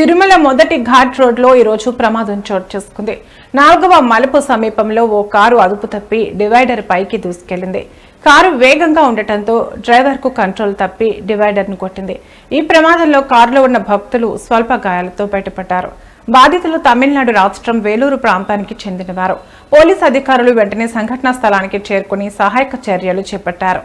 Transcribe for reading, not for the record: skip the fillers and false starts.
తిరుమల మొదటి ఘాట్ రోడ్లో ఈరోజు ప్రమాదం చోటు చేసుకుంది. 4వ మలుపు సమీపంలో ఓ కారు అదుపు తప్పి డివైడర్ పైకి దూసుకెళ్లింది. కారు వేగంగా ఉండటంతో డ్రైవర్కు కంట్రోల్ తప్పి డివైడర్ను కొట్టింది. ఈ ప్రమాదంలో కారులో ఉన్న భక్తులు స్వల్ప గాయాలతో బయటపడ్డారు. బాధితులు తమిళనాడు రాష్ట్రం వేలూరు ప్రాంతానికి చెందినవారు. పోలీసు అధికారులు వెంటనే సంఘటనా స్థలానికి చేరుకుని సహాయక చర్యలు చేపట్టారు.